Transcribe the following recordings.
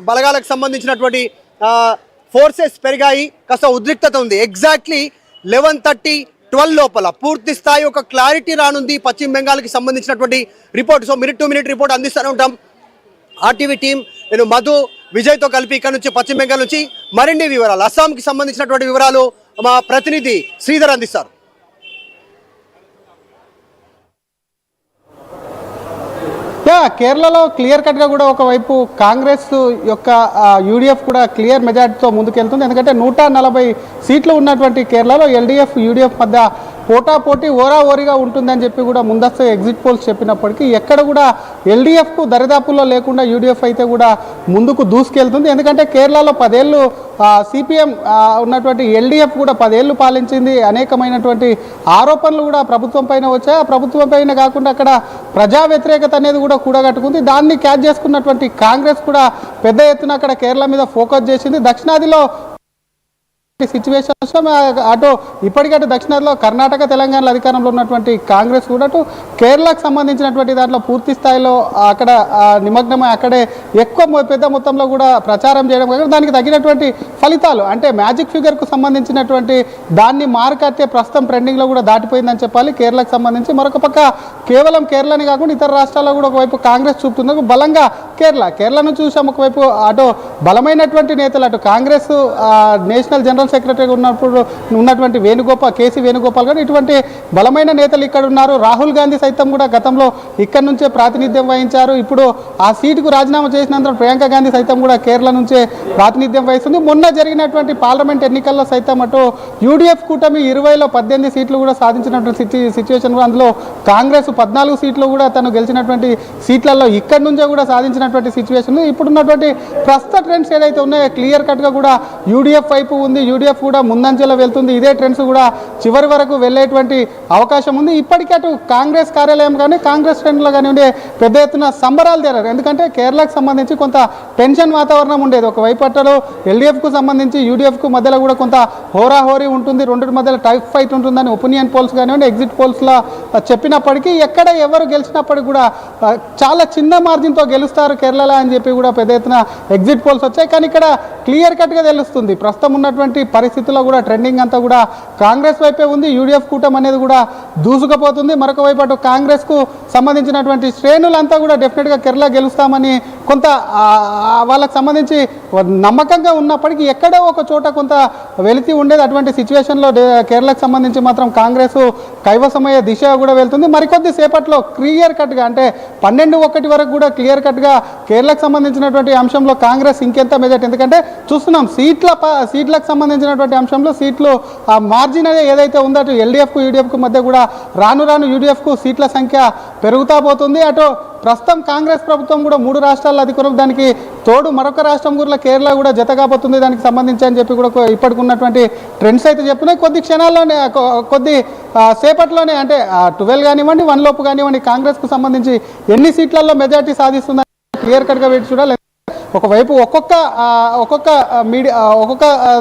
బలగాలకు సంబంధించినటువంటి ఫోర్సెస్ పెరిగాయి, కాస్త ఉద్రిక్తత ఉంది. ఎగ్జాక్ట్లీ 11:30 12 లోపల పూర్తి స్థాయి ఒక క్లారిటీ రానుంది పశ్చిమ బెంగాల్కి సంబంధించినటువంటి report. So minute to minute report అందిస్తూనే ఉంటాం. ఆర్టీవీ టీం నేను మధు విజయ్తో కలిపి ఇక్కడ నుంచి పశ్చిమ బెంగాల్ నుంచి మరిన్ని వివరాలు, అస్సాంకి సంబంధించినటువంటి వివరాలు మా ప్రతినిధి శ్రీధర్ అందిస్తారు. కేరళలో క్లియర్ కట్గా కూడా ఒకవైపు కాంగ్రెస్ యొక్క యూడిఎఫ్ కూడా క్లియర్ మెజార్టీతో ముందుకెళ్తుంది. ఎందుకంటే 140 సీట్లు ఉన్నటువంటి కేరళలో ఎల్డీఎఫ్ యూడిఎఫ్ మధ్య పోటాపోటీ ఓరాఓరిగా ఉంటుందని చెప్పి కూడా ముందస్తు ఎగ్జిట్ పోల్స్ చెప్పినప్పటికీ ఎక్కడ కూడా ఎల్డీఎఫ్కు దరిదాపుల్లో లేకుండా యూడిఎఫ్ అయితే కూడా ముందుకు దూసుకెళ్తుంది. ఎందుకంటే కేరళలో 10 ఏళ్ళు సిపిఎం ఉన్నటువంటి ఎల్డీఎఫ్ కూడా 10 ఏళ్ళు పాలించింది. అనేకమైనటువంటి ఆరోపణలు కూడా ప్రభుత్వం పైన వచ్చాయి. ఆ ప్రభుత్వం పైన కాకుండా అక్కడ ప్రజా వ్యతిరేకత అనేది కూడా కూడగట్టుకుంది. దాన్ని క్యాచ్ చేసుకున్నటువంటి కాంగ్రెస్ కూడా పెద్ద ఎత్తున అక్కడ కేరళ మీద ఫోకస్ చేసింది. దక్షిణాదిలో సిచ్యువేషన్స్ అటు ఇప్పటికటు దక్షిణాదిలో కర్ణాటక తెలంగాణలో అధికారంలో ఉన్నటువంటి కాంగ్రెస్ కూడా అటు కేరళకు సంబంధించినటువంటి దాంట్లో పూర్తి స్థాయిలో అక్కడ నిమగ్నమై అక్కడే ఎక్కువ పెద్ద మొత్తంలో కూడా ప్రచారం చేయడం కాకుండా దానికి తగినటువంటి ఫలితాలు అంటే మ్యాజిక్ ఫిగర్కు సంబంధించినటువంటి దాన్ని మార్కట్టే ప్రస్తుతం ట్రెండింగ్లో కూడా దాటిపోయిందని చెప్పాలి కేరళకు సంబంధించి. మరొక పక్క కేవలం కేరళని కాకుండా ఇతర రాష్ట్రాల్లో కూడా ఒకవైపు కాంగ్రెస్ చూపుతుంది బలంగా. కేరళను చూసాం ఒకవైపు అటు బలమైనటువంటి నేతలు అటు కాంగ్రెస్ నేషనల్ జనరల్ సెక్రటరీగా ఉన్నటువంటి కేసీ వేణుగోపాల్ గారు ఇటువంటి బలమైన నేతలు ఇక్కడ ఉన్నారు. రాహుల్ గాంధీ సైతం కూడా గతంలో ఇక్కడి నుంచే ప్రాతినిధ్యం వహించారు. ఇప్పుడు ఆ సీటుకు రాజీనామా చేసినందుకు ప్రియాంక గాంధీ సైతం కూడా కేరళ నుంచే ప్రాతినిధ్యం వహిస్తుంది. మొన్న జరిగినటువంటి పార్లమెంట్ ఎన్నికల్లో సైతం అటు యూడిఎఫ్ కూటమి 20లో 18 సీట్లు కూడా సాధించినటువంటి సిచ్యువేషన్, అందులో కాంగ్రెస్ 14 సీట్లు కూడా తను గెలిచినటువంటి సీట్లలో ఇక్కడి నుంచే కూడా సాధించినటువంటి సిచ్యువేషన్. ఇప్పుడున్నటువంటి ప్రస్తుత ట్రెండ్స్ ఏదైతే ఉన్నాయో క్లియర్ కట్గా కూడా యూడిఎఫ్ వైపు ఉంది. యూడిఎఫ్ కూడా ముందంచెలో వెళ్తుంది. ఇదే ట్రెండ్స్ కూడా చివరి వరకు వెళ్ళేటువంటి అవకాశం ఉంది. ఇప్పటికీ అటు కాంగ్రెస్ కార్యాలయం కానీ కాంగ్రెస్ శ్రేణుల్లో కానివ్వండి పెద్ద ఎత్తున సంబరాలు తీరారు. ఎందుకంటే కేరళకు సంబంధించి కొంత టెన్షన్ వాతావరణం ఉండేది. ఒకవైపు అట్టలో ఎల్డీఎఫ్కు సంబంధించి యూడిఎఫ్కు మధ్యలో కూడా కొంత హోరాహోరీ ఉంటుంది, రెండింటి మధ్యలో టైప్ ఫైట్ ఉంటుందని ఒపీనియన్ పోల్స్ కానివ్వండి ఎగ్జిట్ పోల్స్లో చెప్పినప్పటికీ ఎక్కడ ఎవరు గెలిచినప్పటికీ కూడా చాలా చిన్న మార్జిన్తో గెలుస్తారు కేరళలో అని చెప్పి కూడా పెద్ద ఎత్తున ఎగ్జిట్ పోల్స్ వచ్చాయి. కానీ ఇక్కడ క్లియర్ కట్గా తెలుస్తుంది ప్రస్తుతం ఉన్నటువంటి పరిస్థితుల్లో కూడా ట్రెండింగ్ అంతా కూడా కాంగ్రెస్ వైపే ఉంది. యూడిఎఫ్ కూటమి అనేది కూడా దూసుకుపోతుంది. మరొక వైపు అటు కాంగ్రెస్కు సంబంధించినటువంటి శ్రేణులంతా కూడా డెఫినెట్గా కేరళ గెలుస్తామని కొంత వాళ్ళకు సంబంధించి నమ్మకంగా ఉన్నప్పటికీ ఎక్కడో ఒక చోట కొంత వెలితి ఉండేది. అటువంటి సిచ్యువేషన్లో కేరళకు సంబంధించి మాత్రం కాంగ్రెస్ కైవసమయ్యే దిశ కూడా వెళ్తుంది. మరికొద్ది సేపట్లో క్లియర్ కట్గా అంటే 12-1 వరకు కూడా క్లియర్ కట్గా కేరళకు సంబంధించినటువంటి అంశంలో కాంగ్రెస్ ఇంకెంత మెజార్టీ, ఎందుకంటే చూస్తున్నాం సీట్లకు సంబంధించినటువంటి అంశంలో సీట్లు మార్జిన్ అనేది ఏదైతే ఉందో అటు ఎల్డీఎఫ్కు యూడిఎఫ్కు మధ్య కూడా రాను యూడిఎఫ్కు సీట్ల సంఖ్య పెరుగుతా పోతుంది. అటు ప్రస్తుతం కాంగ్రెస్ ప్రభుత్వం కూడా 3 రాష్ట్రాల్లో అధికారం, దానికి తోడు మరొక రాష్ట్రం కూడా కేరళ కూడా జతగాపోతుంది దానికి సంబంధించి అని చెప్పి కూడా ఇప్పటికి ఉన్నటువంటి ట్రెండ్స్ అయితే చెప్తున్నాయి. కొద్ది క్షణాల్లోనే కొద్ది సేపట్లోనే అంటే 12 కానివ్వండి 1 లోపు కానివ్వండి కాంగ్రెస్కు సంబంధించి ఎన్ని సీట్లలో మెజార్టీ సాధిస్తుందని క్లియర్ కట్గా వేచి చూడాలి. ఒకవైపు ఒక్కొక్క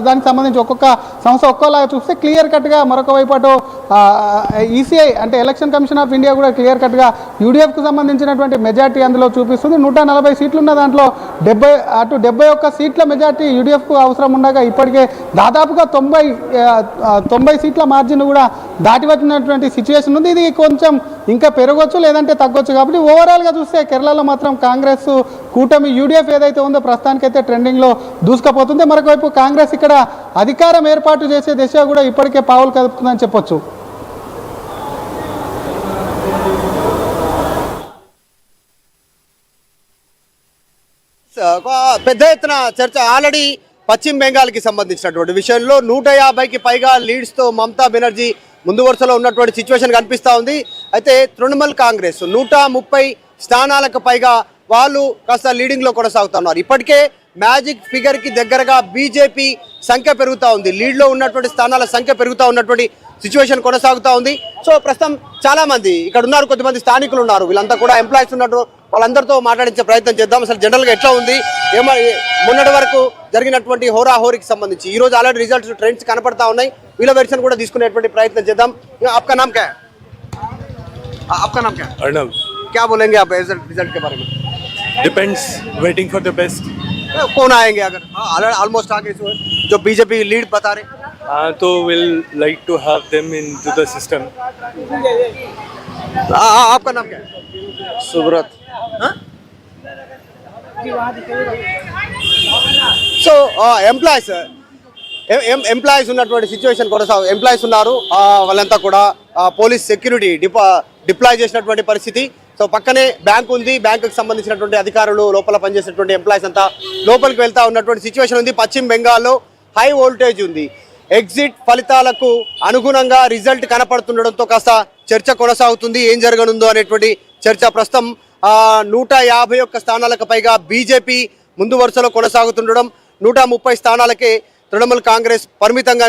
దానికి సంబంధించి ఒక్కొక్క సంస్థ ఒక్కోలాగా చూస్తే క్లియర్ కట్గా మరొక వైపు అటు ఈసీఐ అంటే ఎలక్షన్ కమిషన్ ఆఫ్ ఇండియా కూడా క్లియర్ కట్గా యూడిఎఫ్కు సంబంధించినటువంటి మెజార్టీ అందులో చూపిస్తుంది. 140 సీట్లు ఉన్న దాంట్లో 71 సీట్ల మెజార్టీ యూడిఎఫ్కు అవసరం ఉండగా ఇప్పటికే దాదాపుగా 90 సీట్ల మార్జిన్ కూడా దాటి వచ్చినటువంటి సిచ్యువేషన్ ఉంది. ఇది కొంచెం ఇంకా పెరగవచ్చు లేదంటే తగ్గొచ్చు. కాబట్టి ఓవరాల్గా చూస్తే కేరళలో మాత్రం కాంగ్రెస్ కూటమి యూడిఎఫ్ ఏదైతే ఉందో ప్రస్తుతానికైతే ట్రెండింగ్లో దూసుకుపోతుంది. మరొకవైపు కాంగ్రెస్ ఇక్కడ అధికారం ఏర్పాటు చేసే దిశ కూడా ఇప్పటికే పావులు కదుపుతుందని చెప్పొచ్చు. పెద్ద ఎత్తున చర్చ ఆల్రెడీ పశ్చిమ బెంగాల్కి సంబంధించినటువంటి విషయంలో 150కి పైగా లీడ్స్తో మమతా బెనర్జీ ముందు వరుసలో ఉన్నటువంటి సిచ్యువేషన్ కనిపిస్తూ ఉంది. అయితే తృణమూల్ కాంగ్రెస్ 130 స్థానాలకు పైగా వాళ్ళు కాస్త లీడింగ్లో కొనసాగుతున్నారు. ఇప్పటికే మ్యాజిక్ ఫిగర్కి దగ్గరగా బీజేపీ సంఖ్య పెరుగుతూ ఉంది, లీడ్లో ఉన్నటువంటి స్థానాల సంఖ్య పెరుగుతూ ఉన్నటువంటి సిచ్యువేషన్ కొనసాగుతూ ఉంది. సో ప్రస్తుతం చాలామంది ఇక్కడ ఉన్నారు, కొంతమంది స్థానికులు ఉన్నారు, వీళ్ళంతా కూడా ఎంప్లాయీస్ ఉన్నట్టు వాళ్ళందరితో మాట్లాడించే ప్రయత్నం చేద్దాం. అసలు జనరల్గా ఎట్లా ఉంది, మొన్నటి వరకు జరిగినటువంటి హోరాహోరీకి సంబంధించి ఈరోజు ఆల్రెడీ రిజల్ట్స్ ట్రెండ్స్ కనపడతా ఉన్నాయి. వీళ్ళ వెర్షన్ కూడా తీసుకునేటువంటి ప్రయత్నం చేద్దాం. आपका नाम क्या है? क्या बोलेंगे आप रिजल्ट के बारे में? Depends. Waiting for the best. कौन आएंगे अगर ऑलमोस्ट आगे जो बीजेपी लीड बता रहे? So we'll like to have them into the system. आपका नाम क्या है? Subrat. సో ఎంప్లాయీస్ ఉన్నటువంటి సిచ్యువేషన్ ఎంప్లాయీస్ ఉన్నారు, వాళ్ళంతా కూడా పోలీస్ సెక్యూరిటీ డిప్లాయ్ చేసినటువంటి పరిస్థితి. సో పక్కనే బ్యాంక్ ఉంది, బ్యాంకుకి సంబంధించినటువంటి అధికారులు లోపల పనిచేసినటువంటి ఎంప్లాయీస్ అంతా లోపలికి వెళ్తా ఉన్నటువంటి సిచ్యువేషన్ ఉంది. పశ్చిమ బెంగాల్లో హై వోల్టేజ్ ఉంది. ఎగ్జిట్ ఫలితాలకు అనుగుణంగా రిజల్ట్ కనపడుతుండడంతో కాస్త చర్చ కొనసాగుతుంది. ఏం జరగనుందో అనేటువంటి చర్చ ప్రస్తుతం 151 స్థానాలకు పైగా బీజేపీ ముందు వరుసలో కొనసాగుతుండడం, 130 స్థానాలకే తృణమూల్ కాంగ్రెస్ పరిమితంగా